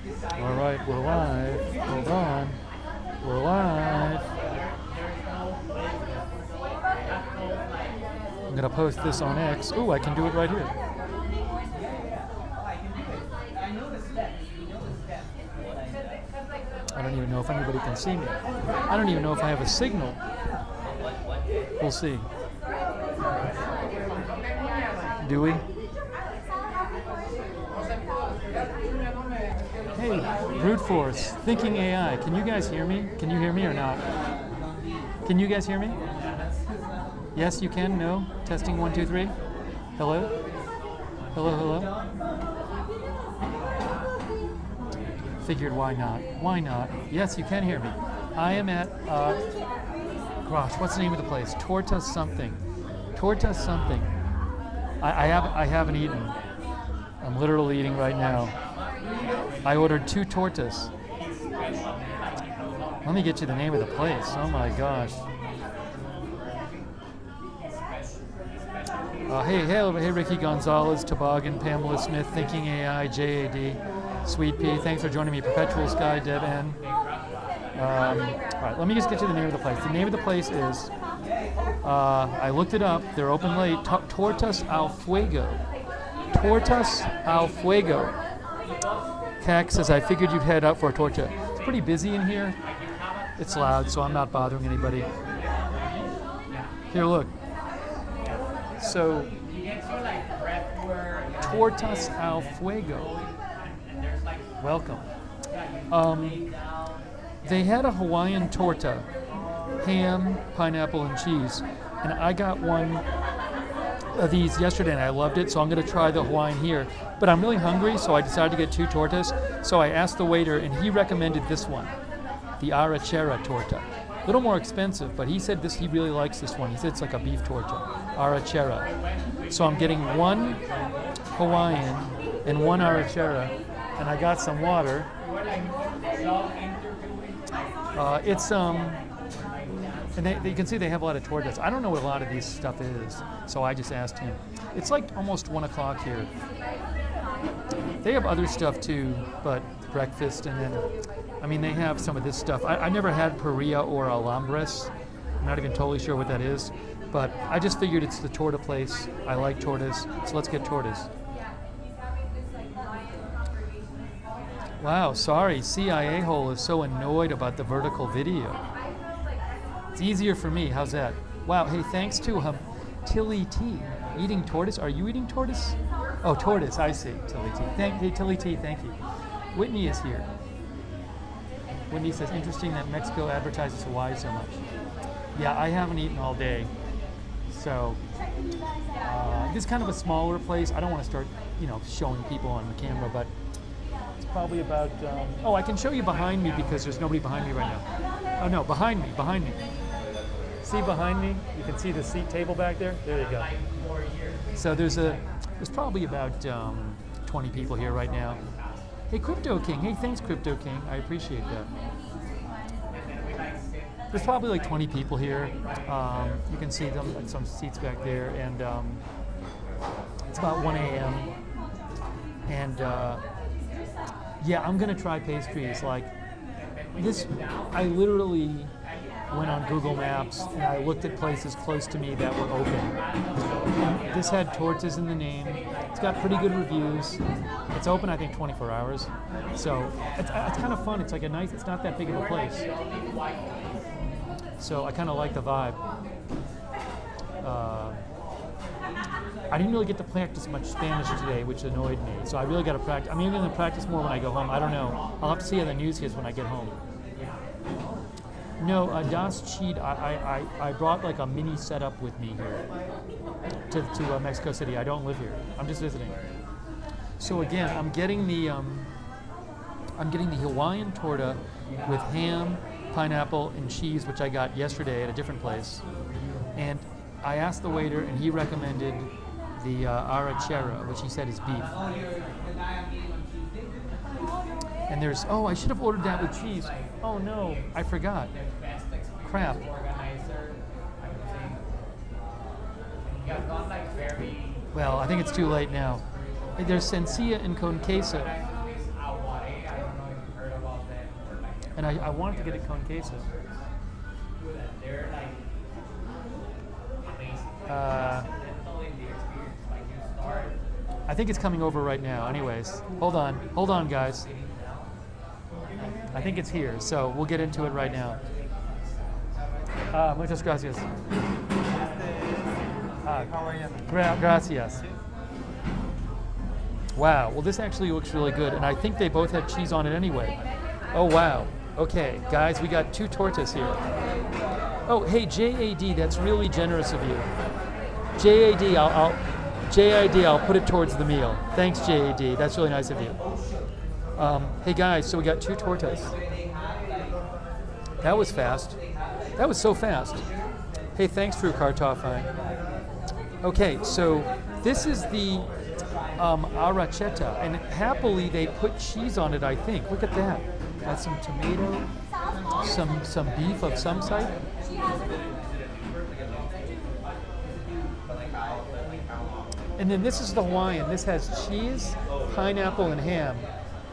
All right, we're live. Hold on. We're live. I'm going to post this on X. Ooh, I can do it right here. I don't even know if anybody can see me. I don't even know if I have a signal. We'll see. Do we? Hey, brute force, thinking AI. Can you guys hear me? Can you hear me or not? Can you guys hear me? Yes, you can? No? Testing 1, 2, 3. Hello? Hello, hello? Figured why not? Why not? Yes, you can hear me. I am at, gosh, what's the name of the place? Tortas something. Tortas something. I haven't eaten. I'm literally eating right now. I ordered 2 tortas. Let me get you the name of the place. Oh my gosh. Hey, Ricky Gonzalez, Toboggan, Pamela Smith, Thinking AI, JAD, Sweet Pea. Thanks for joining me. Perpetual Sky, Deb N. All right, let me just get you the name of the place. The name of the place is, I looked it up. They're open late. Tortas Al Fuego. Tortas Al Fuego. Cac says, I figured you'd head out for a torta. It's pretty busy in here. It's loud, so I'm not bothering anybody. Here, look. So, Tortas Al Fuego. Welcome. They had a Hawaiian torta, ham, pineapple, and cheese. And I got one of these yesterday and I loved it, so I'm going to try the Hawaiian here. But I'm really hungry, so I decided to get 2 tortas. So I asked the waiter and he recommended this one, the Arrachera torta. A little more expensive, but he said he really likes this one. He said it's like a beef torta, Arrachera. So I'm getting 1 Hawaiian and 1 Arrachera, and I got some water. And you can see they have a lot of tortas. I don't know what a lot of this stuff is, so I just asked him. It's like almost 1 o'clock here. They have other stuff too, but breakfast, and then, I mean, they have some of this stuff. I never had parrilla or alambres. I'm not even totally sure what that is, but I just figured it's the torta place. I like tortas, so let's get tortas. Wow, sorry, CIA hole is so annoyed about the vertical video. It's easier for me, how's that? Wow, hey, thanks to Tilly T. Eating tortoise, are you eating tortoise? Oh, tortoise, I see, Tilly T. Hey, Tilly T, thank you. Whitney is here. Whitney says, interesting that Mexico advertises Hawaii so much. Yeah, I haven't eaten all day. So, this is kind of a smaller place. I don't want to start, showing people on the camera, but it's probably about, I can show you behind me because there's nobody behind me right now. Oh no, behind me. See behind me? You can see the seat table back there? There you go. So there's probably about 20 people here right now. Hey, Crypto King. Hey, thanks, Crypto King. I appreciate that. There's probably like 20 people here. You can see them at some seats back there, and it's about 1 a.m. And yeah, I'm gonna try pastries like this. I literally went on Google Maps and I looked at places close to me that were open. And this had tortas in the name. It's got pretty good reviews. It's open, I think, 24 hours. So it's kind of fun. It's like it's not that big of a place. So I kind of like the vibe. I didn't really get to practice much Spanish today, which annoyed me. So I really got to practice. I'm even going to practice more when I go home. I don't know. I'll have to see how the news is when I get home. No, Das Cheat, I brought like a mini setup with me here to Mexico City. I don't live here. I'm just visiting. So again, I'm getting the Hawaiian torta with ham, pineapple, and cheese, which I got yesterday at a different place. And I asked the waiter, and he recommended the Arrachera, which he said is beef. And there's, I should have ordered that with cheese. Oh no, I forgot. Crap. Well, I think it's too late now. There's Sencia and con queso. And I wanted to get it con queso. I think it's coming over right now. Anyways, hold on, guys. I think it's here, so we'll get into it right now. Muchas gracias. Hawaiian. Gracias. Wow, well this actually looks really good, and I think they both had cheese on it anyway. Oh wow. Okay, guys, we got 2 tortas here. Oh, hey, JAD, that's really generous of you. JAD, I'll put it towards the meal. Thanks, JAD, that's really nice of you. Hey guys, so we got 2 tortas. That was fast. That was so fast. Hey, thanks for your kartoffeln. Okay, so this is the arrachera, and happily they put cheese on it, I think. Look at that. Got some tomato, some beef of some sort. And then this is the Hawaiian. This has cheese, pineapple, and ham.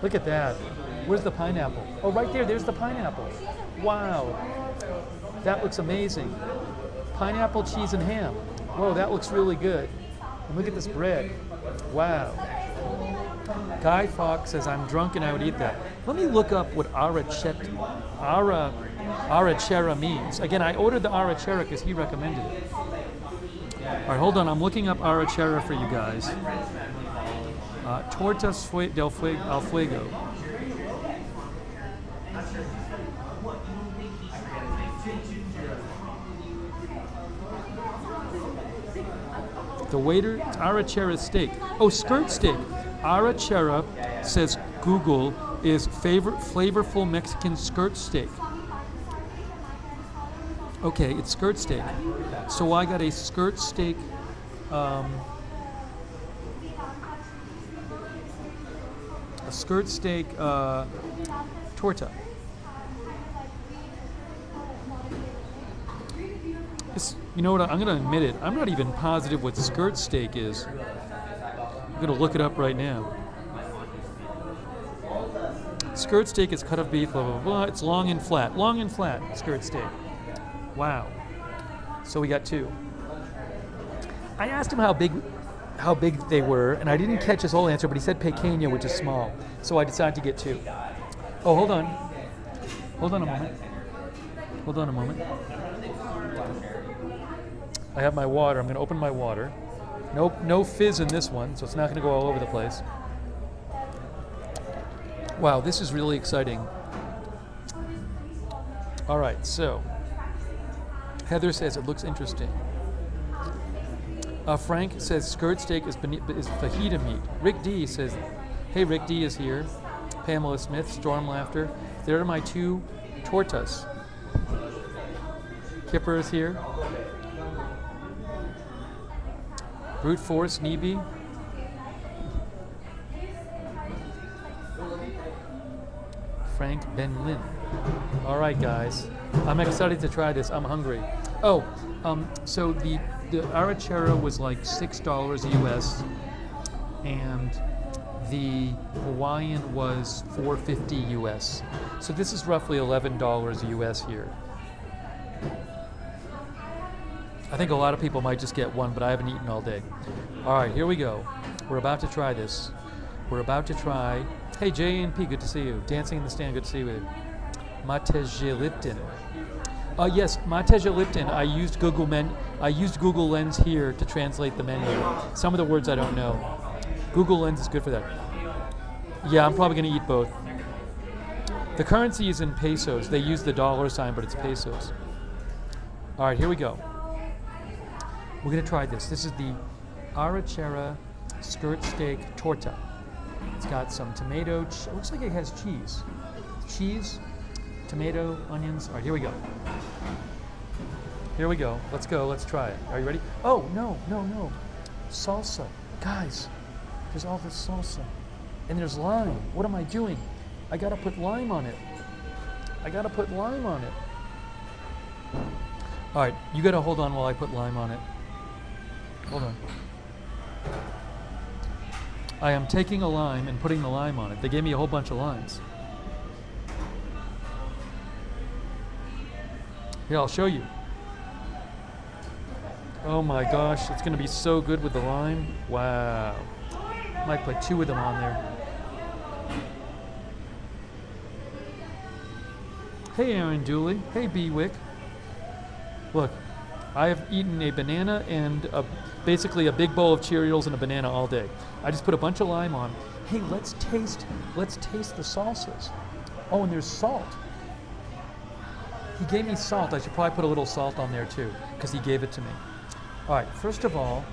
Look at that. Where's the pineapple? Oh, right there. There's the pineapple. Wow. That looks amazing. Pineapple, cheese, and ham. Whoa, that looks really good. And look at this bread. Wow. Guy Fox says, I'm drunk and I would eat that. Let me look up what arrachera means. Again, I ordered the arrachera because he recommended it. All right, hold on. I'm looking up arrachera for you guys. Tortas Al Fuego. The waiter, arrachera steak. Oh, skirt steak. Arrachera, says Google, is flavorful Mexican skirt steak. Okay, it's skirt steak. So I got a skirt steak. A skirt steak torta. You know what? I'm going to admit it. I'm not even positive what skirt steak is. I'm going to look it up right now. Skirt steak is cut of beef, blah, blah, blah. It's long and flat. Long and flat, skirt steak. Wow. So we got 2. I asked him how big they were, and I didn't catch his whole answer, but he said pequeño, which is small. So I decided to get 2. Oh, hold on. Hold on a moment. Hold on a moment. I have my water. I'm going to open my water. No fizz in this one, so it's not going to go all over the place. Wow, this is really exciting. All right, so Heather says it looks interesting. Frank says skirt steak is fajita meat. Rick D says, hey, Rick D is here. Pamela Smith, Storm Laughter. There are my 2 tortas. Kipper is here. Brute Force, Neeby. Frank Ben Lin. All right, guys. I'm excited to try this. I'm hungry. Oh, so the arrachera was like $6 US, and the Hawaiian was $4.50 US. So this is roughly $11 US here. I think a lot of people might just get one, but I haven't eaten all day. All right, here we go. We're about to try this. We're about to try. Hey, J&P, good to see you. Dancing in the Stand, good to see you. Matejeliptin. Yes, Matejeliptin. I used Google Lens here to translate the menu. Some of the words I don't know. Google Lens is good for that. Yeah, I'm probably going to eat both. The currency is in pesos. They use the dollar sign, but it's pesos. All right, here we go. We're going to try this. This is the arrachera skirt steak torta. It's got some tomato. It looks like it has cheese. Cheese, tomato, onions. All right, here we go. Here we go. Let's go. Let's try it. Are you ready? Oh, no. Salsa. Guys, there's all this salsa. And there's lime. What am I doing? I got to put lime on it. All right, you got to hold on while I put lime on it. Hold on. I am taking a lime and putting the lime on it. They gave me a whole bunch of limes. Here, I'll show you. Oh my gosh, it's gonna be so good with the lime. Wow. Might put 2 of them on there. Hey Aaron Dooley. Hey B-Wick. Look, I have eaten a banana and basically a big bowl of Cheerios and a banana all day. I just put a bunch of lime on. Hey, let's taste the salsas. Oh, and there's salt. He gave me salt. I should probably put a little salt on there too, because he gave it to me. All right, first of all,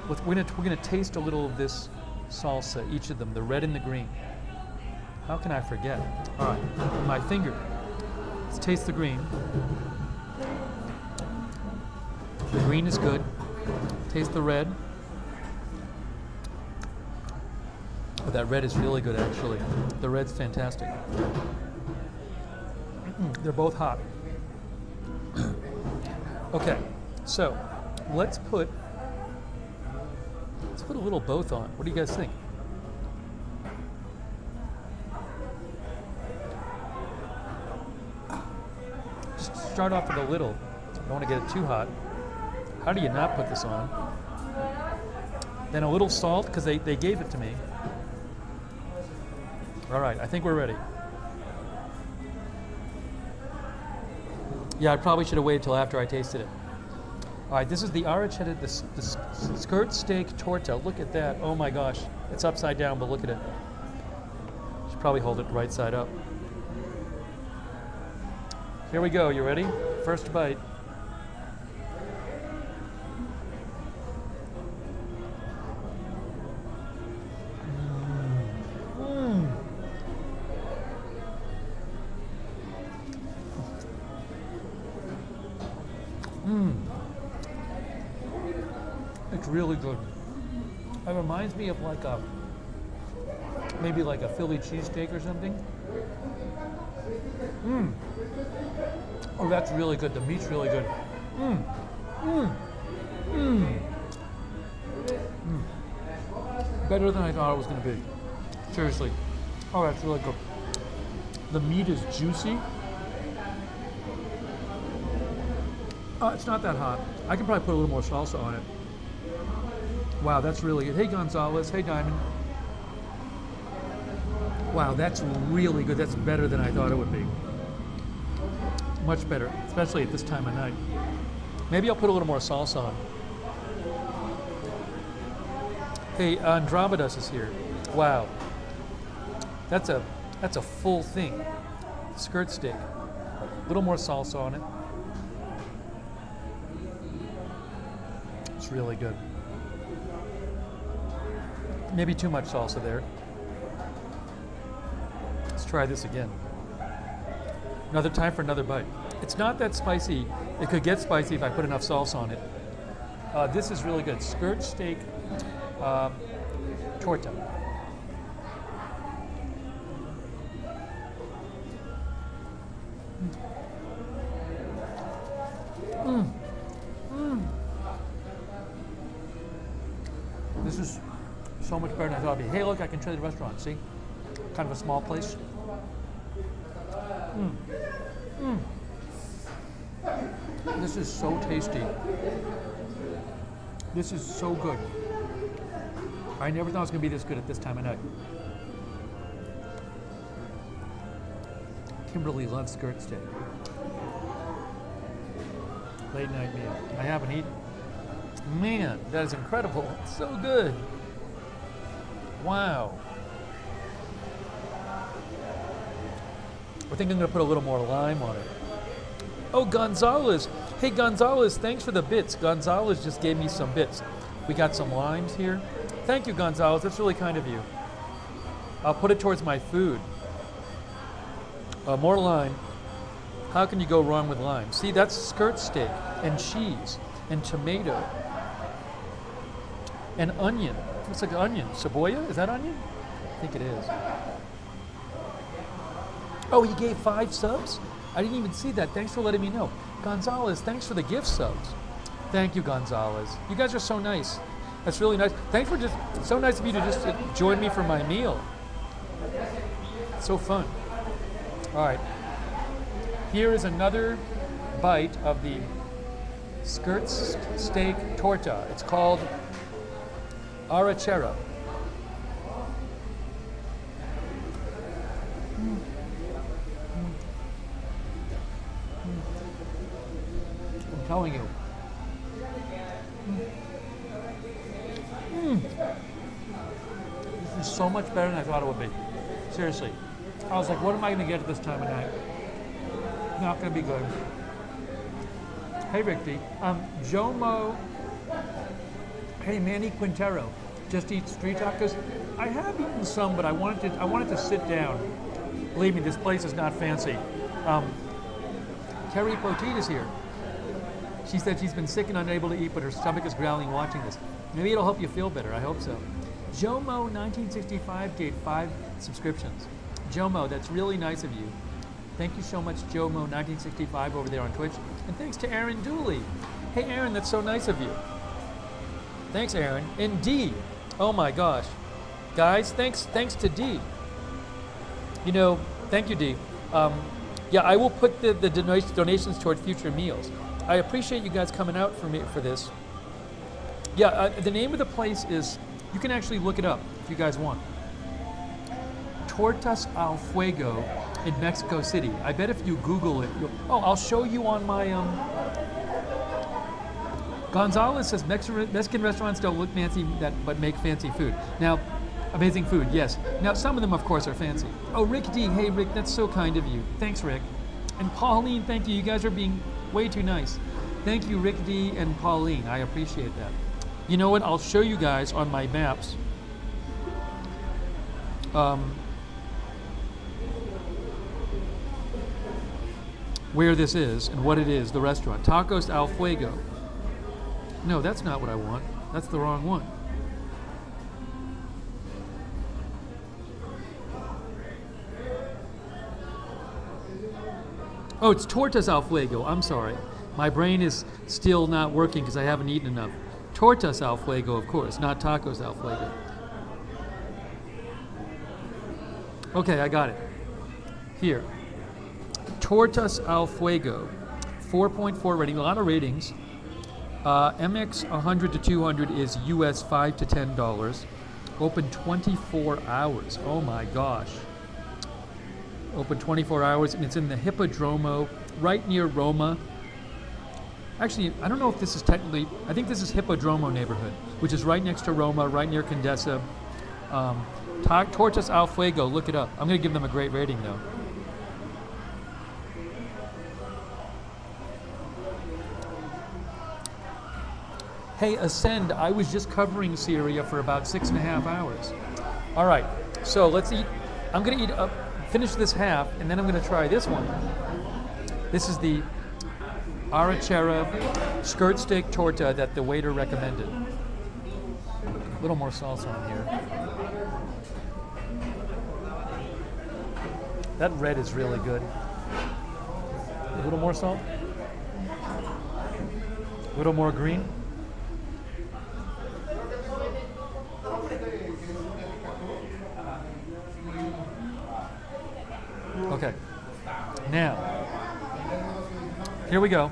we're gonna taste a little of this salsa, each of them, the red and the green. How can I forget? All right, my finger. Let's taste the green. The green is good. Taste the red. Oh, that red is really good, actually. The red's fantastic. They're both hot. Okay, so let's put a little both on. What do you guys think? Just start off with a little. Don't want to get it too hot. How do you not put this on? Then a little salt, because they gave it to me. All right, I think we're ready. Yeah, I probably should have waited till after I tasted it. All right, this is the Arrachera, the skirt steak torta. Look at that. Oh my gosh. It's upside down, but look at it. Should probably hold it right side up. Here we go. You ready? First bite. It's really good. It reminds me of maybe like a Philly cheesesteak or something. Oh, that's really good. The meat's really good. Better than I thought it was going to be. Seriously. Oh, that's really good. The meat is juicy. It's not that hot. I can probably put a little more salsa on it. Wow, that's really good. Hey, Gonzalez. Hey, Diamond. Wow, that's really good. That's better than I thought it would be. Much better, especially at this time of night. Maybe I'll put a little more salsa on. Hey, Andromedas is here. Wow. That's a full thing. Skirt steak. A little more salsa on it. It's really good. Maybe too much salsa there. Let's try this again. Another time for another bite. It's not that spicy. It could get spicy if I put enough salsa on it. This is really good. Skirt steak torta. This is so much better than I thought it'd be. Hey, look, I can show you the restaurant. See? Kind of a small place. This is so tasty. This is so good. I never thought it was going to be this good at this time of night. Kimberly loves skirt steak. Late night meal. I haven't eaten. Man, that is incredible. It's so good. Wow. I think I'm going to put a little more lime on it. Oh, Gonzalez. Hey, Gonzalez, thanks for the bits. Gonzalez just gave me some bits. We got some limes here. Thank you, Gonzalez. That's really kind of you. I'll put it towards my food. More lime. How can you go wrong with lime? See, that's skirt steak and cheese and tomato and onion. Looks like onion. Cebolla? Is that onion? I think it is. Oh, he gave 5 subs? I didn't even see that. Thanks for letting me know. Gonzalez, thanks for the gift subs. Thank you, Gonzalez. You guys are so nice. That's really nice. Thanks for just, so nice of you to just join me for my meal. So fun. All right. Here is another bite of the skirt steak torta. It's called Arrachera. I'm telling you. This is so much better than I thought it would be. Seriously. I was like, what am I going to get at this time of night? Not going to be good. Hey, Rick D. Jomo. Hey, Manny Quintero. Just eat street tacos. I have eaten some, but I wanted to sit down. Believe me, this place is not fancy. Carrie Poteet is here. She said she's been sick and unable to eat, but her stomach is growling watching this. Maybe it'll help you feel better. I hope so. Jomo1965 gave 5 subscriptions. Jomo, that's really nice of you. Thank you so much, Jomo1965 over there on Twitch. And thanks to Aaron Dooley. Hey, Aaron, that's so nice of you. Thanks, Aaron. And D. Oh my gosh. Guys, thanks to D. You know, thank you, D. Yeah, I will put the donations toward future meals. I appreciate you guys coming out for this. Yeah, the name of the place is, you can actually look it up if you guys want. Tortas Al Fuego in Mexico City. I bet if you Google it, I'll show you on my, Gonzalez says Mexican restaurants don't look fancy but make fancy food. Now, amazing food, yes. Now, some of them, of course, are fancy. Oh, Rick D. Hey, Rick, that's so kind of you. Thanks, Rick. And Pauline, thank you. You guys are being way too nice. Thank you, Rick D. and Pauline. I appreciate that. You know what? I'll show you guys on my maps. Where this is and what it is, the restaurant. Tortas Al Fuego. No, that's not what I want. That's the wrong one. Oh, it's Tortas Al Fuego. I'm sorry. My brain is still not working because I haven't eaten enough. Tortas Al Fuego, of course, not Tacos Al Fuego. Okay, I got it. Here. Tortas Al Fuego. 4.4 rating, a lot of ratings. MX 100 to 200 is US $5 to $10. Open 24 hours. Oh my gosh. Open 24 hours, and it's in the Hippodromo, right near Roma. Actually, I don't know if this is technically, I think this is Hippodromo neighborhood, which is right next to Roma, right near Condesa. Tortas Al Fuego, look it up. I'm going to give them a great rating, though. Hey, Ascend, I was just covering Syria for about 6.5 hours. All right, so let's eat. I'm going to eat finish this half, and then I'm going to try this one. This is the Arrachera skirt steak torta that the waiter recommended. A little more salsa on here. That red is really good. A little more salt. A little more green. Okay. Now, here we go.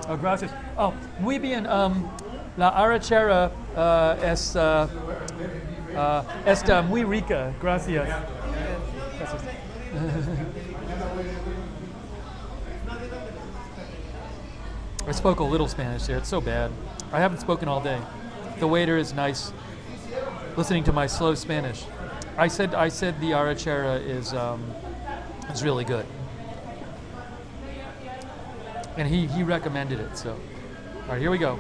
Oh, gracias. Oh, muy bien. La arrachera está muy rica. Gracias. I spoke a little Spanish there. It's so bad. I haven't spoken all day. The waiter is nice. Listening to my slow Spanish. I said the arrachera is really good. And he recommended it, so. All right, here we go.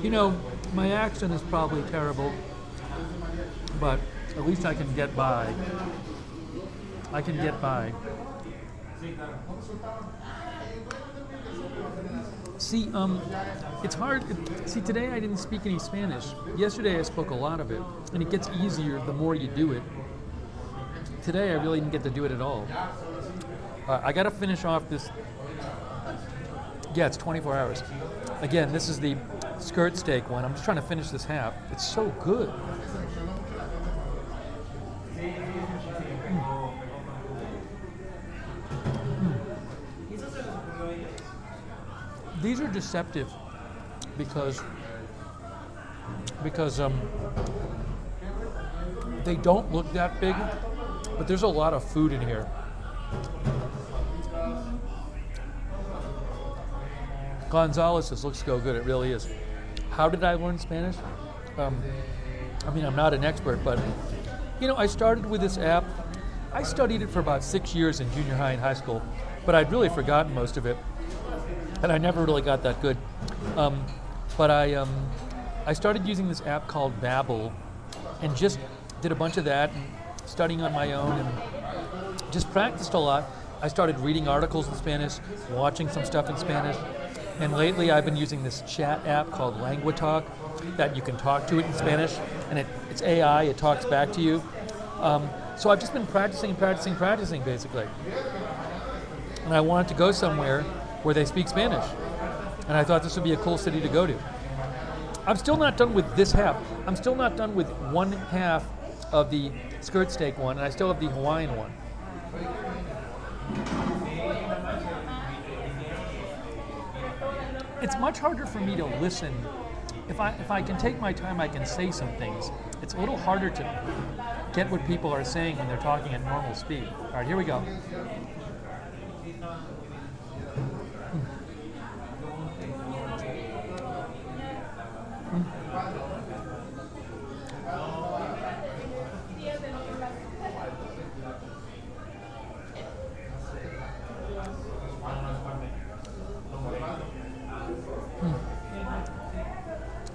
You know, my accent is probably terrible, but at least I can get by. I can get by. See, it's hard. See, today I didn't speak any Spanish. Yesterday I spoke a lot of it, and it gets easier the more you do it. Today I really didn't get to do it at all. I got to finish off this. Yeah, it's 24 hours. Again, this is the skirt steak one. I'm just trying to finish this half. It's so good. These are deceptive because they don't look that big, but there's a lot of food in here. Gonzalez, this looks so good. It really is. How did I learn Spanish? I mean, I'm not an expert, but I started with this app. I studied it for about 6 years in junior high and high school, but I'd really forgotten most of it. And I never really got that good. But I started using this app called Babbel and just did a bunch of that and studying on my own and just practiced a lot. I started reading articles in Spanish, watching some stuff in Spanish. And lately I've been using this chat app called LanguaTalk that you can talk to it in Spanish. And it's AI, it talks back to you. So I've just been practicing basically. And I wanted to go somewhere where they speak Spanish. And I thought this would be a cool city to go to. I'm still not done with this half. I'm still not done with one half of the skirt steak one, and I still have the Hawaiian one. It's much harder for me to listen. If I can take my time, I can say some things. It's a little harder to get what people are saying when they're talking at normal speed. All right, here we go.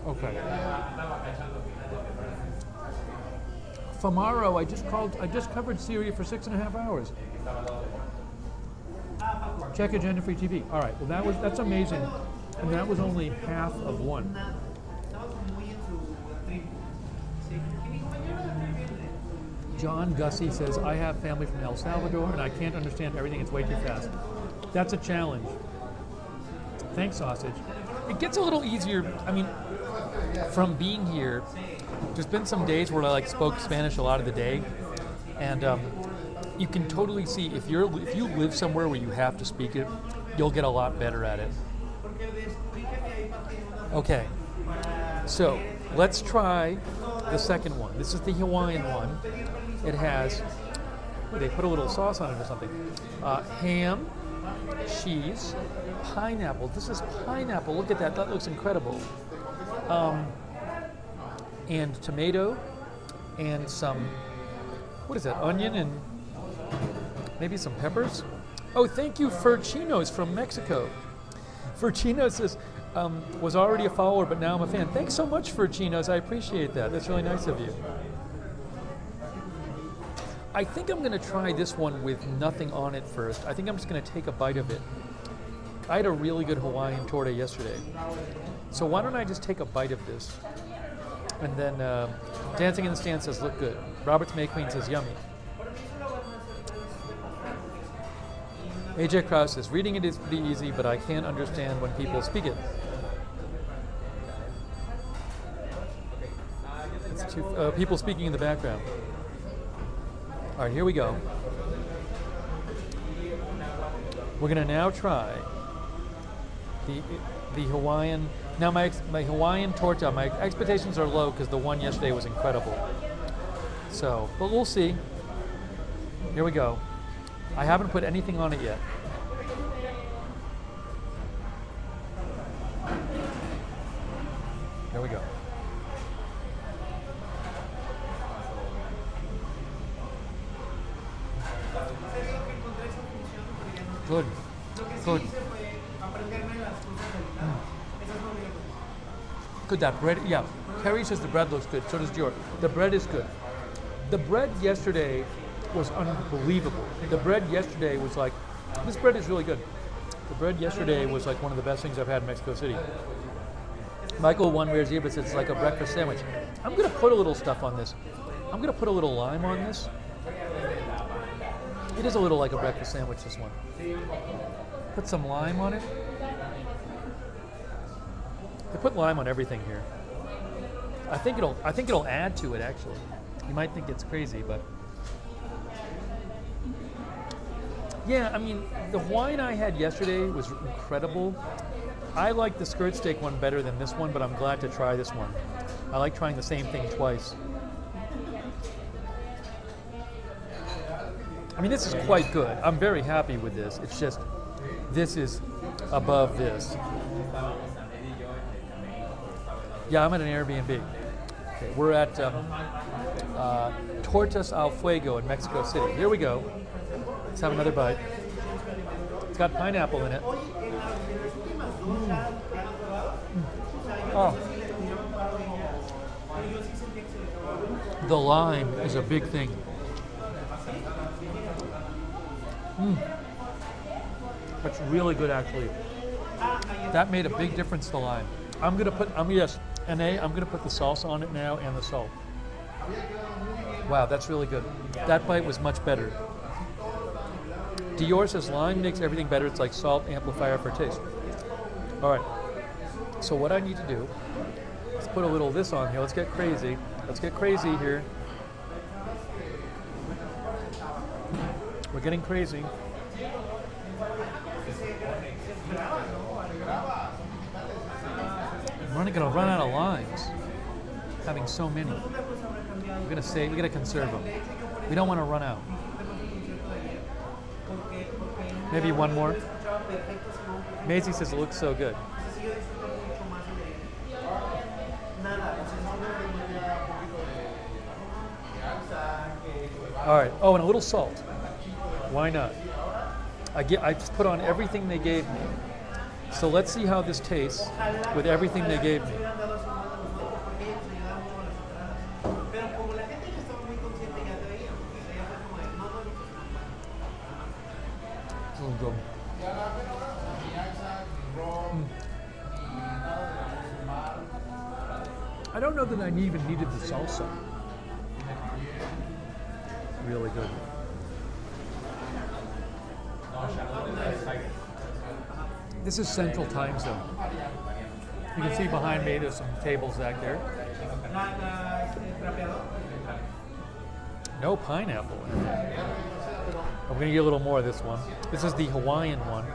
Okay. Famaro, I just covered Syria for 6.5 hours. Check Agenda Free TV. All right, well that's amazing. And that was only half of one. John Gussie says, I have family from El Salvador and I can't understand everything, it's way too fast. That's a challenge. Thanks, Sausage. It gets a little easier, I mean, from being here, there's been some days where I spoke Spanish a lot of the day, and you can totally see if you live somewhere where you have to speak it, you'll get a lot better at it. Okay, so let's try the second one. This is the Hawaiian one. It has, they put a little sauce on it or something. Ham, cheese, pineapple. This is pineapple. Look at that. That looks incredible. And tomato and some, what is that, onion and maybe some peppers? Oh, thank you, Furchinos from Mexico. Furchinos says, was already a follower, but now I'm a fan. Thanks so much, Furchinos. I appreciate that. That's really nice of you. I think I'm going to try this one with nothing on it first. I think I'm just going to take a bite of it. I had a really good Hawaiian torta yesterday. So why don't I just take a bite of this? And then Dancing in the Stand says, look good. Robert's May Queen says, yummy. AJ Krause says, reading it is pretty easy, but I can't understand when people speak it. It's too, people speaking in the background. All right, here we go. We're going to now try the Hawaiian. Now my Hawaiian torta, my expectations are low because the one yesterday was incredible. So, but we'll see. Here we go. I haven't put anything on it yet. Here we go. Good. Good. Good, that bread, yeah. Kerry says the bread looks good, so does Dior. The bread is good. The bread yesterday was unbelievable. The bread yesterday was like, this bread is really good. The bread yesterday was like one of the best things I've had in Mexico City. Michael One Rare Zebra says it's like a breakfast sandwich. I'm gonna put a little stuff on this. I'm gonna put a little lime on this. It is a little like a breakfast sandwich, this one. Put some lime on it. They put lime on everything here. I think it'll add to it actually. You might think it's crazy, but yeah, I mean, the Hawaiian I had yesterday was incredible. I like the skirt steak one better than this one, but I'm glad to try this one. I like trying the same thing twice. I mean, this is quite good. I'm very happy with this. It's just, this is above this. Yeah, I'm at an Airbnb. Okay, we're at Tortas Al Fuego in Mexico City. Here we go. Let's have another bite. It's got pineapple in it. Oh. The lime is a big thing. That's really good, actually. That made a big difference, the lime. I'm gonna put the salsa on it now and the salt. Wow, that's really good. That bite was much better. Dior says lime makes everything better. It's like salt amplifier for taste. All right. So what I need to do is put a little of this on here. Let's get crazy. Let's get crazy here. We're getting crazy. We're gonna run out of limes. Having so many. We're gonna conserve them. We don't want to run out. Maybe one more. Maisie says it looks so good. All right. Oh, and a little salt. Why not? I just put on everything they gave me. So let's see how this tastes with everything they gave me. I don't know that I even needed the salsa. Really good. This is Central Time Zone. You can see behind me there's some tables back there. No pineapple in it. I'm going to get a little more of this one. This is the Hawaiian one.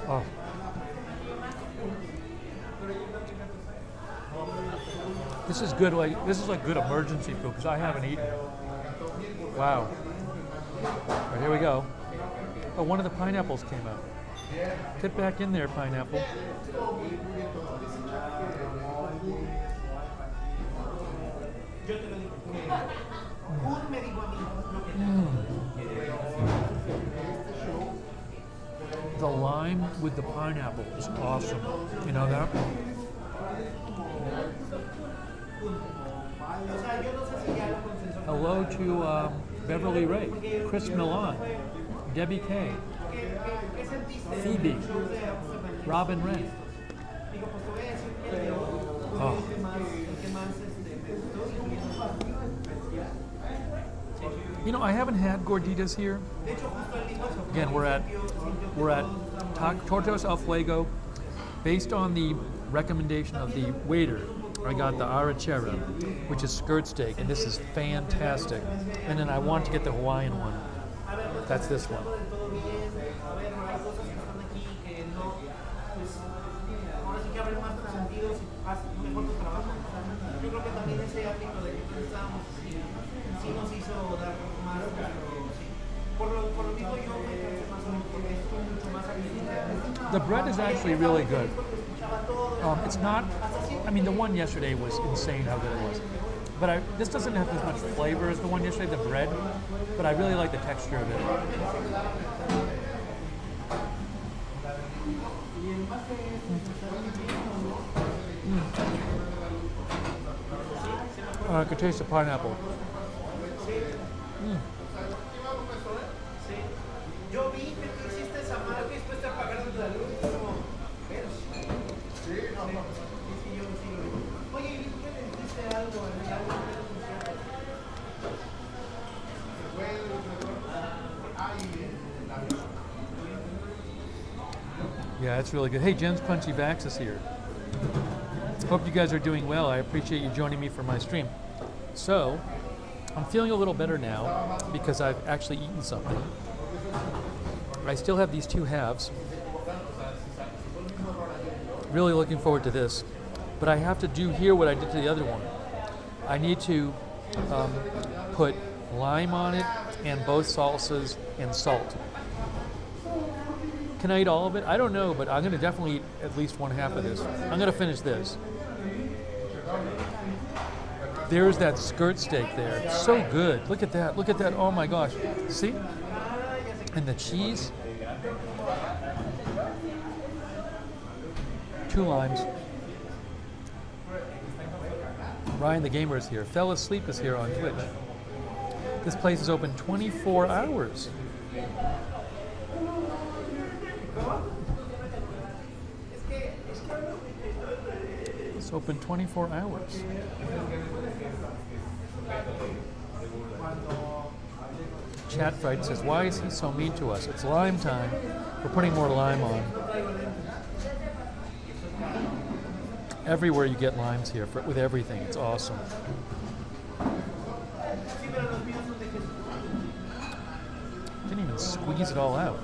Oh. This is good. This is like good emergency food because I haven't eaten. Wow. All right, here we go. Oh, one of the pineapples came out. Get back in there, pineapple. The lime with the pineapple is awesome. You know that? Hello to Beverly Ray, Chris Milan, Debbie K, Phoebe, Robin Wren. Oh. You know, I haven't had gorditas here. Again, we're at Tortas Al Fuego. Based on the recommendation of the waiter, I got the Arrachera, which is skirt steak, and this is fantastic. And then I want to get the Hawaiian one. That's this one. The bread is actually really good. It's not, I mean, the one yesterday was insane how good it was. But this doesn't have as much flavor as the one yesterday, the bread, but I really like the texture of it. I could taste the pineapple. Yo vi que tú hiciste esa marca y después te apagaron la luz. Como, ¿ves? Sí, no. Sí, yo sí lo vi. Oye, ¿y tú que le dijiste algo en el agua de los conciertos? Se fue el Yeah, it's really good. Hey, Jen's Punchy Vax is here. Hope you guys are doing well. I appreciate you joining me for my stream. So, I'm feeling a little better now because I've actually eaten something. I still have these two halves. Really looking forward to this. But I have to do here what I did to the other one. I need to put lime on it and both salsas and salt. Can I eat all of it? I don't know, but I'm going to definitely eat at least one half of this. I'm going to finish this. There's that skirt steak there. It's so good. Look at that. Look at that. Oh my gosh. See? And the cheese. 2 limes. Ryan the Gamer is here. Fell Asleep is here on Twitch. This place is open 24 hours. It's open 24 hours. Chat Fright says, why is he so mean to us? It's lime time. We're putting more lime on. Everywhere you get limes here with everything. It's awesome. Didn't even squeeze it all out.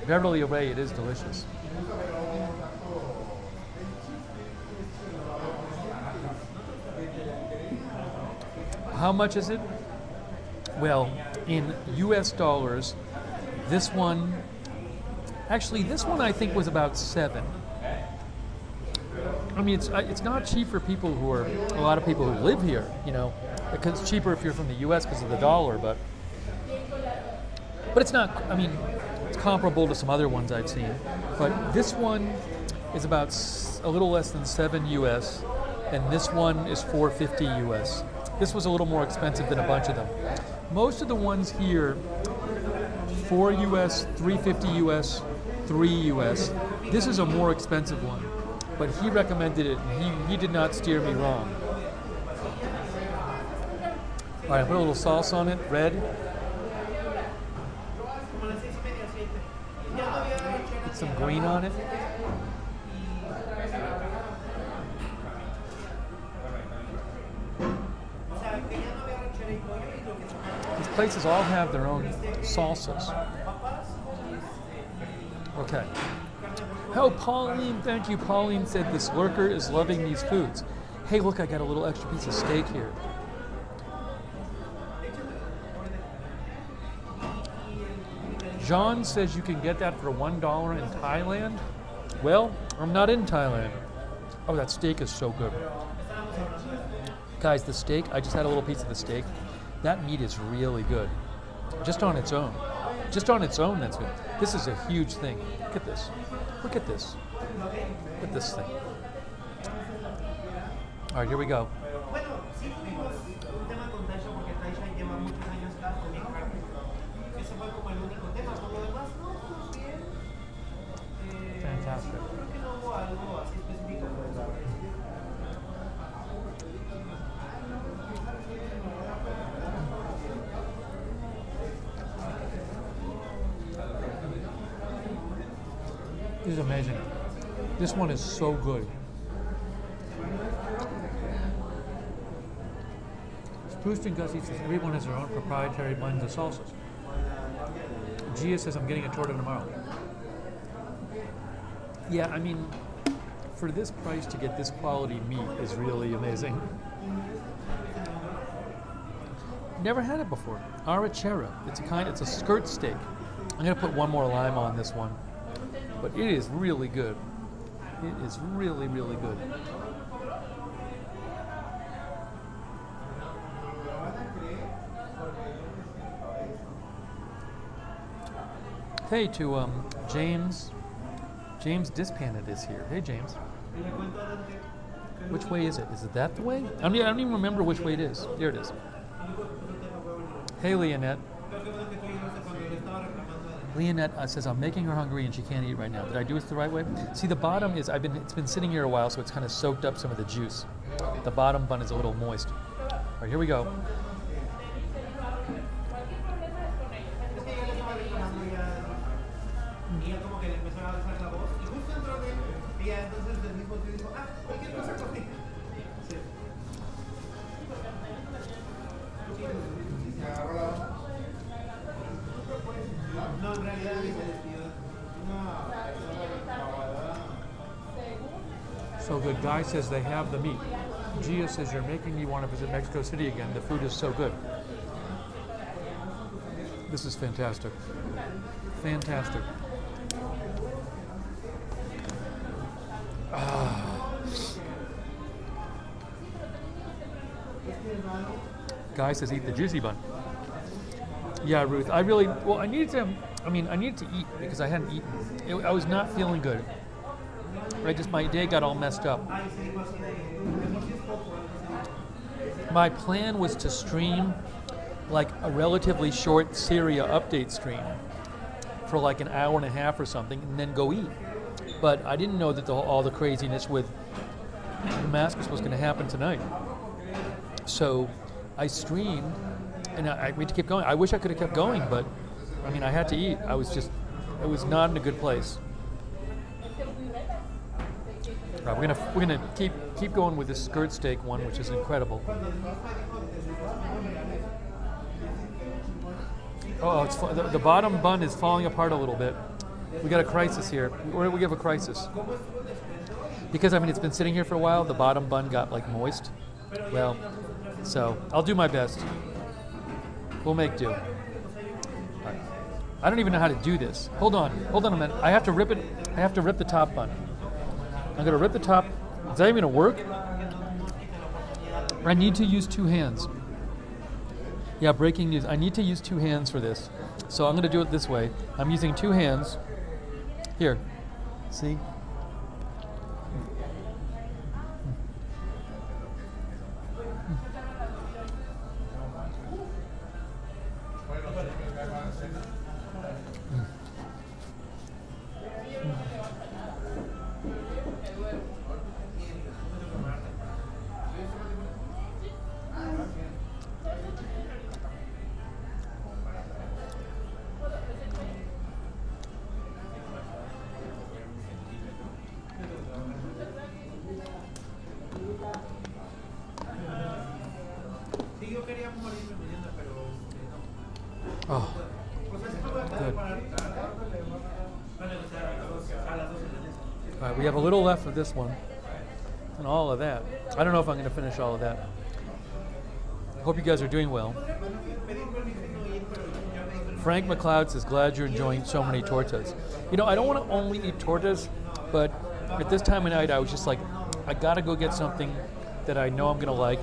Beverly Away, it is delicious. How much is it? Well, in US dollars, this one I think was about $7. I mean, it's not cheap for people who are, a lot of people who live here, you know, because it's cheaper if you're from the US because of the dollar, but it's not, I mean, it's comparable to some other ones I've seen. But this one is about a little less than 7 US, and this one is $4.50 US. This was a little more expensive than a bunch of them. Most of the ones here, 4 US, 3.50 US, 3 US. This is a more expensive one, but he recommended it, and he did not steer me wrong. All right, put a little sauce on it, red. Put some green on it. These places all have their own salsas. Okay. Oh, Pauline, thank you. Pauline said this lurker is loving these foods. Hey, look, I got a little extra piece of steak here. John says you can get that for $1 in Thailand. Well, I'm not in Thailand. Oh, that steak is so good. Guys, the steak, I just had a little piece of the steak. That meat is really good. Just on its own. Just on its own, that's good. This is a huge thing. Look at this. Look at this. Look at this thing. All right, here we go. Fantastic. This is amazing. This one is so good. Spruce and Gussie says everyone has their own proprietary blends of salsas. Gia says I'm getting a torta tomorrow. Yeah, I mean, for this price to get this quality meat is really amazing. Never had it before. Arrachera. It's a skirt steak. I'm gonna put one more lime on this one. But it is really good. It is really, really good. Hey to James James Dispanted is here. Hey, James. Which way is it? Is it that the way? I don't even remember which way it is. Here it is. Hey, Leonette. Leonette says, I'm making her hungry and she can't eat right now. Did I do it the right way? See, the bottom is, it's been sitting here a while, so it's kind of soaked up some of the juice. The bottom bun is a little moist. All right, here we go. So good. Guy says they have the meat. Gia says you're making me want to visit Mexico City again. The food is so good. This is fantastic. Fantastic. Guy says eat the juicy bun. Yeah, Ruth. I needed to eat because I hadn't eaten. I was not feeling good. My day got all messed up. My plan was to stream like a relatively short Syria update stream for like an hour and a half or something and then go eat. But I didn't know that all the craziness with Damascus was going to happen tonight. So I streamed and I need to keep going. I wish I could have kept going, but I had to eat. I was not in a good place. Right, we're gonna keep going with this skirt steak one, which is incredible. Oh, the bottom bun is falling apart a little bit. We got a crisis here. We have a crisis because it's been sitting here for a while. The bottom bun got like moist. Well, so I'll do my best. We'll make do. Right. I don't even know how to do this. Hold on a minute. I have to rip it. I have to rip the top bun. I'm going to rip the top. Is that even going to work? I need to use two hands. Yeah, breaking news. I need to use two hands for this. So I'm going to do it this way. I'm using two hands. Here. See? Oh, good. All right, we have a little left of this one and all of that. I don't know if I'm going to finish all of that. I hope you guys are doing well. Frank McLeod says, glad you're enjoying so many tortas. I don't want to only eat tortas, but at this time of night, I was just like, I got to go get something that I know I'm going to like,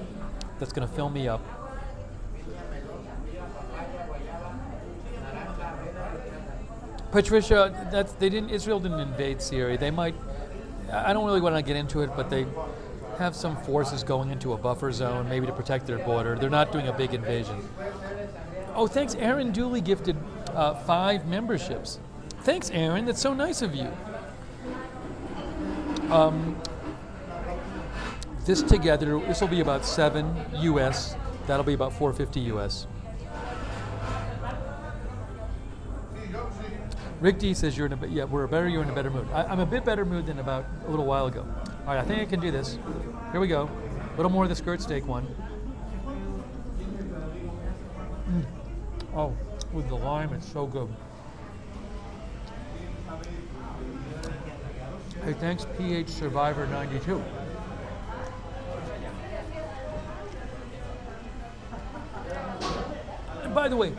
that's going to fill me up. Patricia, Israel didn't invade Syria. They might, I don't really want to get into it, but they have some forces going into a buffer zone, maybe to protect their border. They're not doing a big invasion. Oh, thanks. Aaron Dooley gifted 5 memberships. Thanks, Aaron. That's so nice of you. This together, this will be about $7 US. That'll be about $4.50 US. Rick D says you're in a you're in a better mood. I'm a bit better mood than about a little while ago. All right, I think I can do this. Here we go. A little more of the skirt steak one. Oh, with the lime, it's so good. Hey, thanks, PH Survivor 92. And by the way,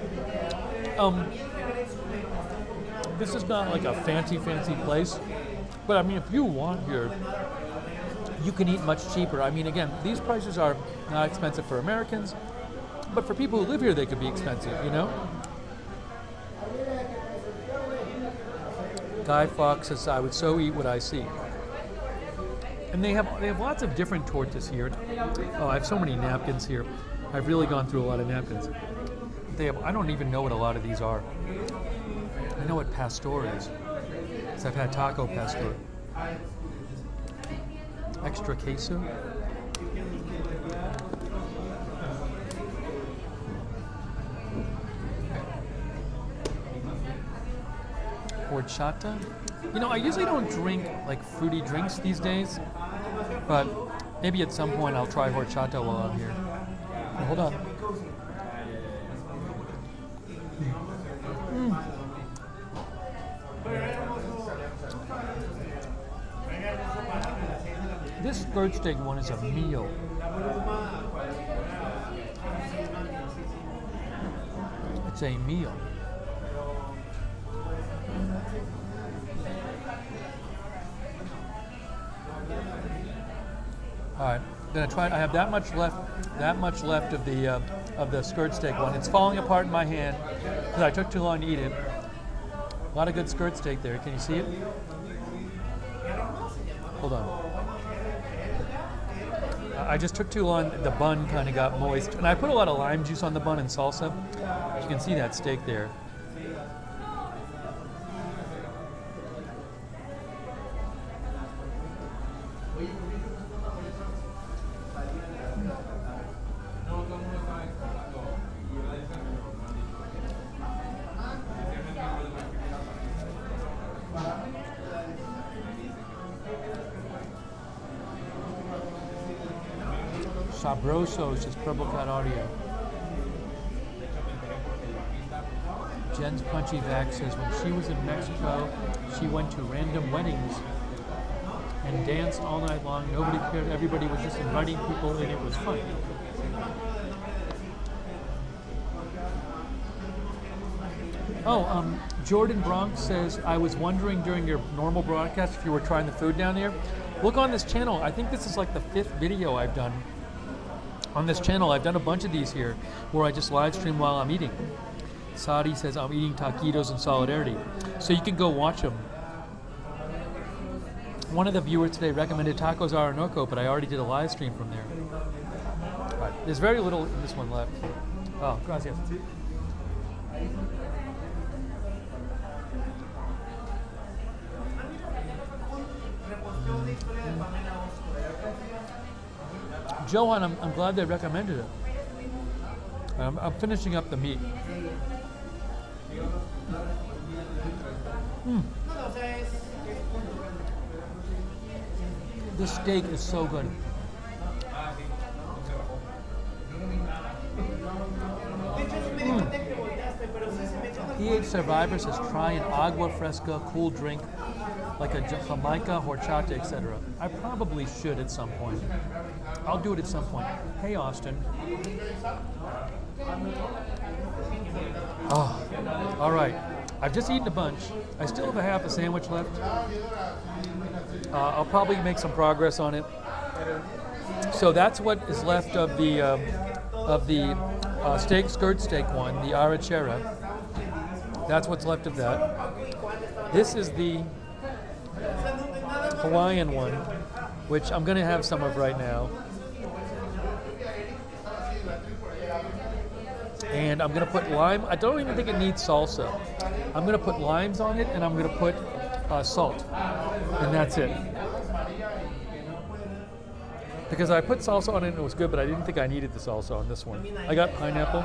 this is not like a fancy place, but if you want here, you can eat much cheaper. Again, these prices are not expensive for Americans, but for people who live here, they could be expensive, Guy Fox says, I would so eat what I see. And they have lots of different tortas here. Oh, I have so many napkins here. I've really gone through a lot of napkins. I don't even know what a lot of these are. I know what pastor is, because I've had taco pastor. Extra queso. Horchata. You know, I usually don't drink like fruity drinks these days, but maybe at some point I'll try horchata while I'm here. Oh, hold on. This skirt steak one is a meal. It's a meal. All right, I'm gonna try. I have that much left. That much left of the skirt steak one. It's falling apart in my hand because I took too long to eat it. A lot of good skirt steak there. Can you see it? Hold on. I just took too long. The bun kind of got moist, and I put a lot of lime juice on the bun and salsa. You can see that steak there. Sabroso says Purple Cat Audio. Jen's Punchy Vac says when she was in Mexico, she went to random weddings and danced all night long. Nobody cared. Everybody was just inviting people, and it was fun. Oh, Jordan Bronx says, I was wondering during your normal broadcast if you were trying the food down there. Look on this channel. I think this is like the 5th video I've done on this channel. I've done a bunch of these here where I just live stream while I'm eating. Sadi says, I'm eating taquitos in solidarity. So you can go watch them. One of the viewers today recommended Tacos Orinoco, but I already did a live stream from there. All right. There's very little in this one left. Oh, gracias. Johan, I'm glad they recommended it. I'm finishing up the meat. This steak is so good. PH Survivor says try an agua fresca cool drink like a Jamaica, horchata, etc. I probably should at some point. I'll do it at some point. Hey, Austin. Oh, all right. I've just eaten a bunch. I still have a half a sandwich left. I'll probably make some progress on it. So that's what is left of the skirt steak one, the Arrachera. That's what's left of that. This is the Hawaiian one, which I'm going to have some of right now. And I'm going to put lime. I don't even think it needs salsa. I'm going to put limes on it, and I'm going to put salt. And that's it. Because I put salsa on it and it was good, but I didn't think I needed the salsa on this one. I got pineapple.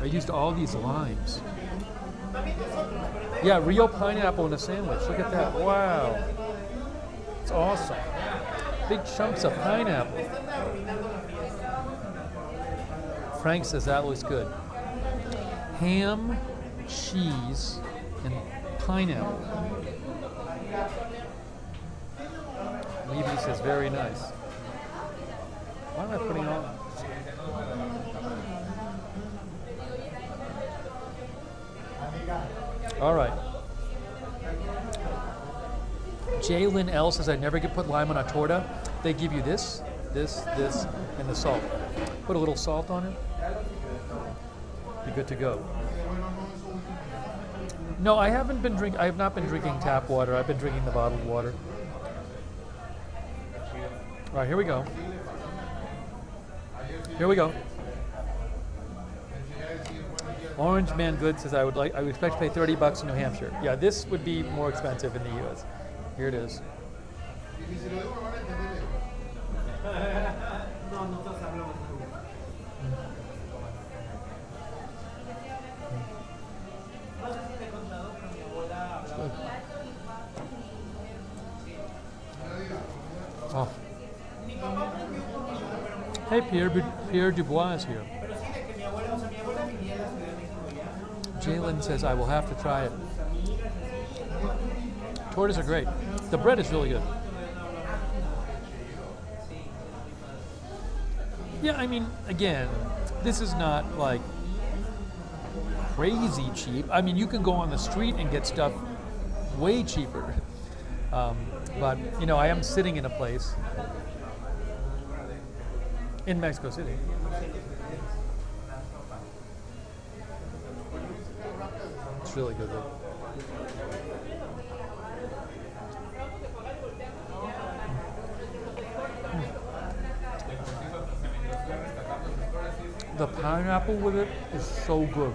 I used all these limes. Yeah, real pineapple in a sandwich. Look at that. Wow. It's awesome. Big chunks of pineapple. Frank says that looks good. Ham, cheese, and pineapple. Levy says very nice. Why am I putting on? All right. Jalen L says I never get put lime on a torta. They give you this, and the salt. Put a little salt on it. good to go. No, I have not been drinking tap water. I've been drinking the bottled water. All right, here we go. Here we go. Orange Man Good says I would expect to pay $30 in New Hampshire. Yeah, this would be more expensive in the U.S. Here it is. Oh. Hey, Pierre Dubois is here. Jalen says I will have to try it. Tortas are great. The bread is really good. Yeah, I mean, again, this is not like crazy cheap. I mean, you can go on the street and get stuff way cheaper. But, you know, I am sitting in a place in Mexico City. It's really good though. The pineapple with it is so good.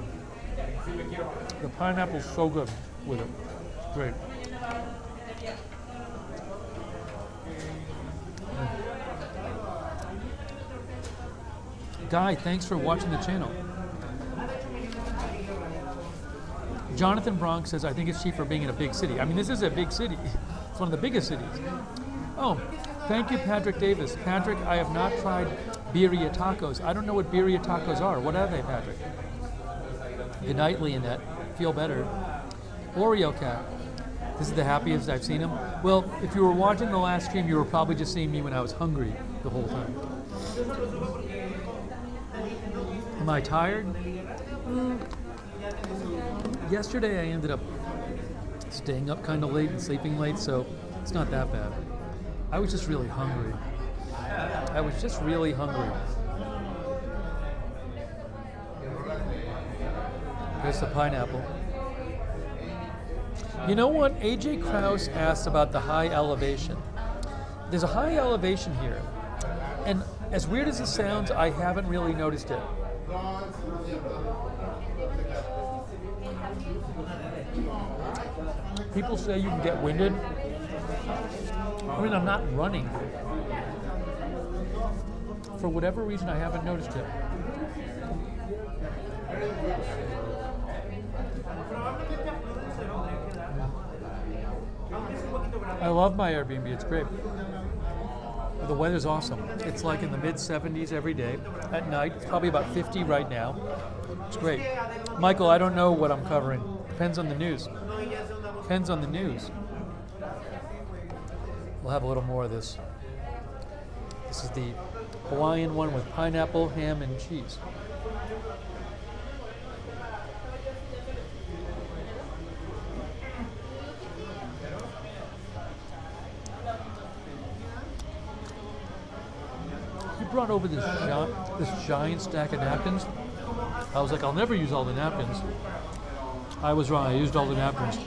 The pineapple's so good with it. It's great. Guy, thanks for watching the channel. Jonathan Bronx says, I think it's cheap for being in a big city. I mean, this is a big city. It's one of the biggest cities. Oh, thank you, Patrick Davis. Patrick, I have not tried birria tacos. I don't know what birria tacos are. What are they, Patrick? Good night, Leonette. Feel better. Oreo Cat. This is the happiest I've seen him. Well, if you were watching the last stream, you were probably just seeing me when I was hungry the whole time. Am I tired? Yesterday I ended up staying up kind of late and sleeping late, so it's not that bad. I was just really hungry. There's the pineapple. You know what? AJ Krause asked about the high elevation. There's a high elevation here, and as weird as it sounds, I haven't really noticed it. People say you can get winded. I mean, I'm not running. For whatever reason, I haven't noticed it. I love my Airbnb. It's great. The weather's awesome. It's like in the mid-70s every day. At night, it's probably about 50 right now. It's great. Michael, I don't know what I'm covering. Depends on the news. We'll have a little more of this. This is the Hawaiian one with pineapple, ham, and cheese. He brought over this giant stack of napkins. I was like, I'll never use all the napkins. I was wrong. I used all the napkins.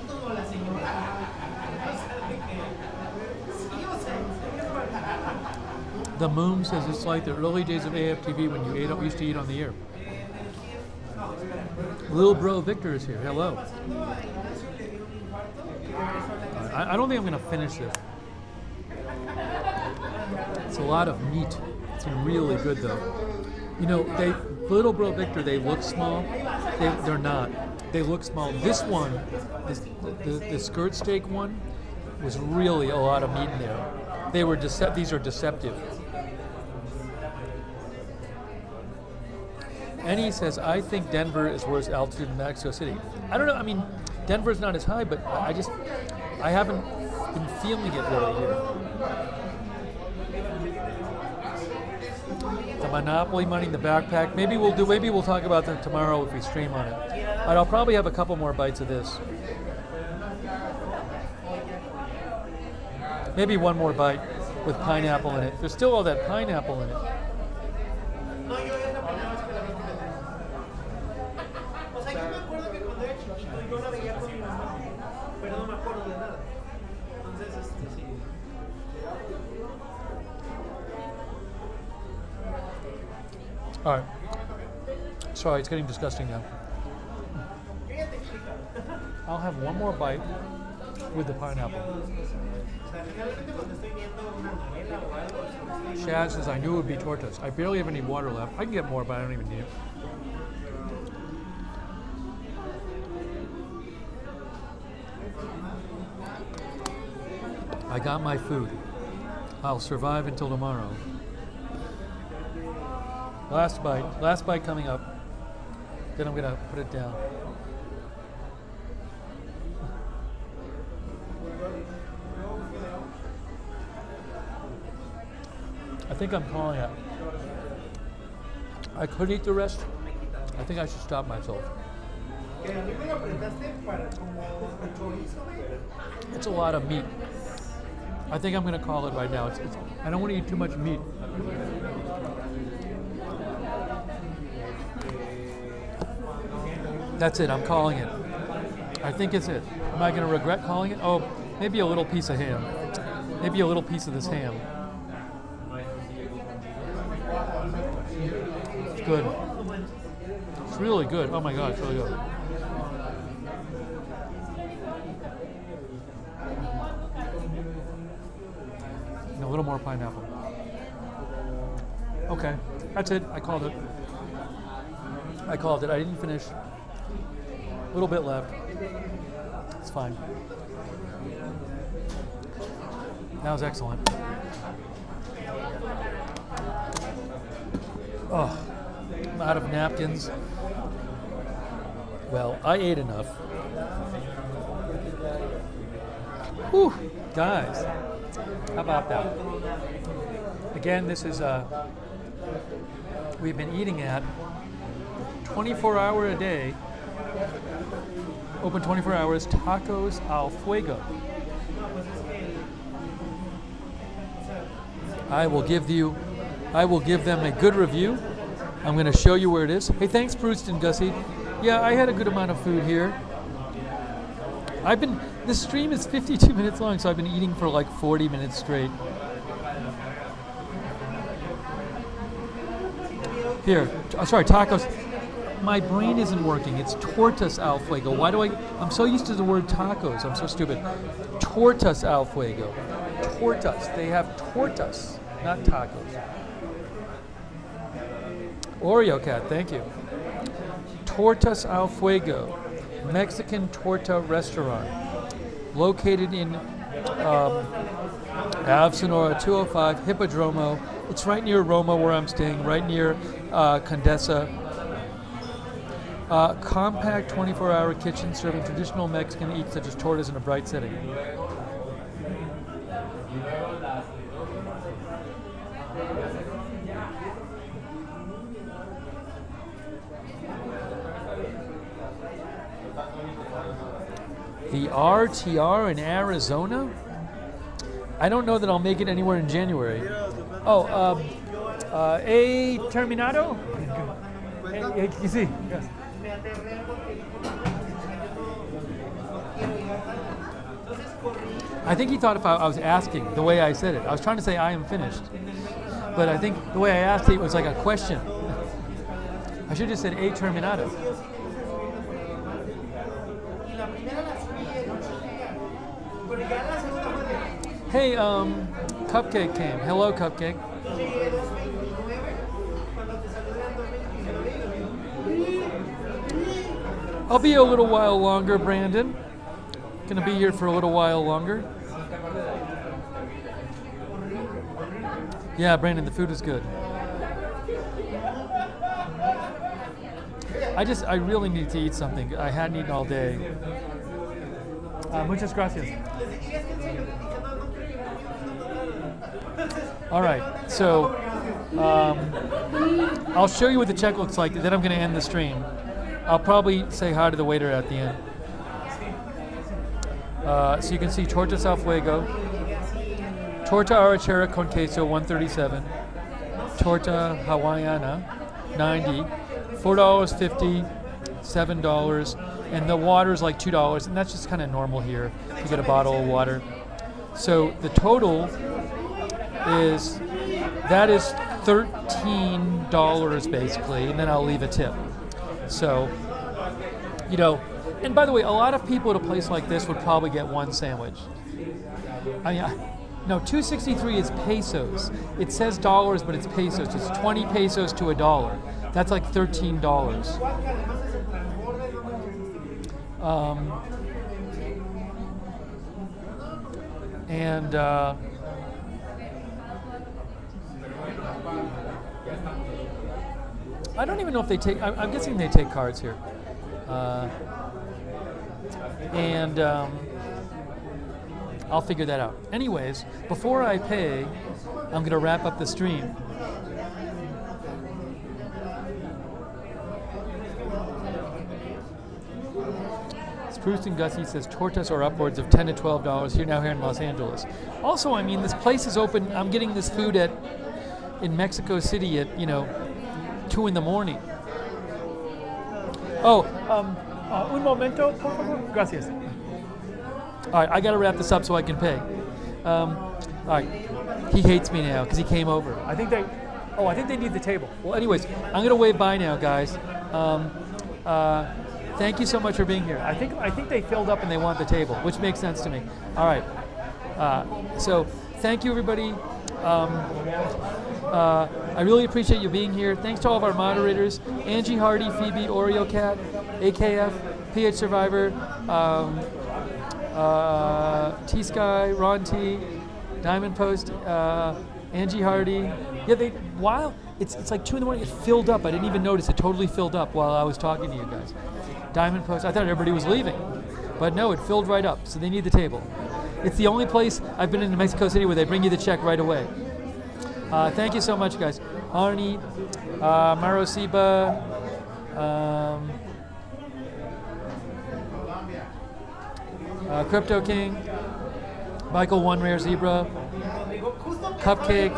The Moon says it's like the early days of AFTV when you used to eat on the air. Little bro Victor is here. Hello. I don't think I'm going to finish this. It's a lot of meat. It's really good though. You know, Little bro Victor, they look small. They're not. They look small. This one, the skirt steak one, was really a lot of meat in there. These are deceptive. And he says, I think Denver is worse altitude than Mexico City. I don't know. I mean, Denver's not as high, but I haven't been feeling it really here. The Monopoly money, the backpack. Maybe we'll talk about that tomorrow if we stream on it. I'll probably have a couple more bites of this. Maybe one more bite with pineapple in it. There's still all that pineapple in it. All right. Sorry, it's getting disgusting now. I'll have one more bite with the pineapple. Shaz says, I knew it would be tortas. I barely have any water left. I can get more, but I don't even need it. I got my food. I'll survive until tomorrow. Last bite coming up. Then I'm gonna put it down. I think I'm calling it. I could eat the rest. I think I should stop myself. It's a lot of meat. I think I'm going to call it right now. I don't want to eat too much meat. That's it. I'm calling it. I think it's it. Am I going to regret calling it? Oh, maybe a little piece of ham. Maybe a little piece of this ham. It's good. It's really good. Oh my God, it's really good. And a little more pineapple. Okay, that's it. I called it. I didn't finish. A little bit left. It's fine. That was excellent. Oh, I'm out of napkins. Well, I ate enough. Whew, guys, how about that? Again, this is we've been eating at 24 hour a day, open 24 hours, Tortas Al Fuego. I will give them a good review. I'm going to show you where it is. Hey, thanks, Bruce and Gussie. Yeah, I had a good amount of food here. This stream is 52 minutes long, so I've been eating for like 40 minutes straight. Here, sorry, tacos. My brain isn't working. It's Tortas Al Fuego. I'm so used to the word tacos. I'm so stupid. Tortas Al Fuego. Tortas. They have tortas, not tacos. Oreo Cat, thank you. Tortas Al Fuego, Mexican torta restaurant, located in Ave Sonora 205, Hippodromo. It's right near Roma, where I'm staying, right near Condesa. Compact 24-hour kitchen serving traditional Mexican eats such as tortas in a bright setting. The RTR in Arizona? I don't know that I'll make it anywhere in January. Oh, A Terminado? Sí, yes. I think he thought if I was asking the way I said it. I was trying to say I am finished. But I think the way I asked it was like a question. I should have just said A Terminado. Hey, Cupcake came. Hello, Cupcake. I'll be a little while longer, Brandon. Gonna be here for a little while longer. Yeah, Brandon, the food is good. I really need to eat something. I hadn't eaten all day. Muchas gracias. All right, so I'll show you what the check looks like, then I'm going to end the stream. I'll probably say hi to the waiter at the end. So you can see Tortas Al Fuego, Torta Arrachera con queso, $137, Torta Hawaiiana, $90, $4.50, $7, and the water is like $2, and that's just kind of normal here. You get a bottle of water. So the total is $13 basically, and then I'll leave a tip. So, you know, and by the way, a lot of people at a place like this would probably get one sandwich. No, 263 is pesos. It says dollars, but it's pesos. It's 20 pesos to $1. That's like $13. And I don't even know if they take. I'm guessing they take cards here. And I'll figure that out. Anyways, before I pay, I'm going to wrap up the stream. Spruce and Gussie says tortas are upwards of $10 to $12 here in Los Angeles. Also, I mean, this place is open. I'm getting this food in Mexico City at 2 in the morning. Un momento, por favor. Gracias. All right, I got to wrap this up so I can pay. All right, he hates me now because he came over. I think they need the table. Well, anyways, I'm going to wave bye now, guys. Thank you so much for being here. I think they filled up and they want the table, which makes sense to me. All right. So thank you, everybody. I really appreciate you being here. Thanks to all of our moderators: Angie Hardy, Phoebe, Oreo Cat, AKF, PH Survivor, T-Sky, Ron T, Diamond Post, Angie Hardy. Yeah, it's like 2 in the morning. It filled up. I didn't even notice. It totally filled up while I was talking to you guys. Diamond Post. I thought everybody was leaving, but no, it filled right up. So they need the table. It's the only place I've been in Mexico City where they bring you the check right away. Thank you so much, guys. Arnie, Marosiba, Crypto King, Michael One Rare Zebra, Cupcake,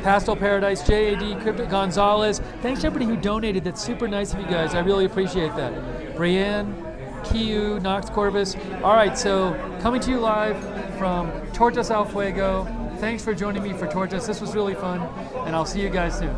Pastel Paradise, JAD, Crypto Gonzalez. Thanks to everybody who donated. That's super nice of you guys. I really appreciate that. Brienne, Kiyu, Nox Corvus. All right, so coming to you live from Tortas Al Fuego. Thanks for joining me for Tortas. This was really fun, and I'll see you guys soon.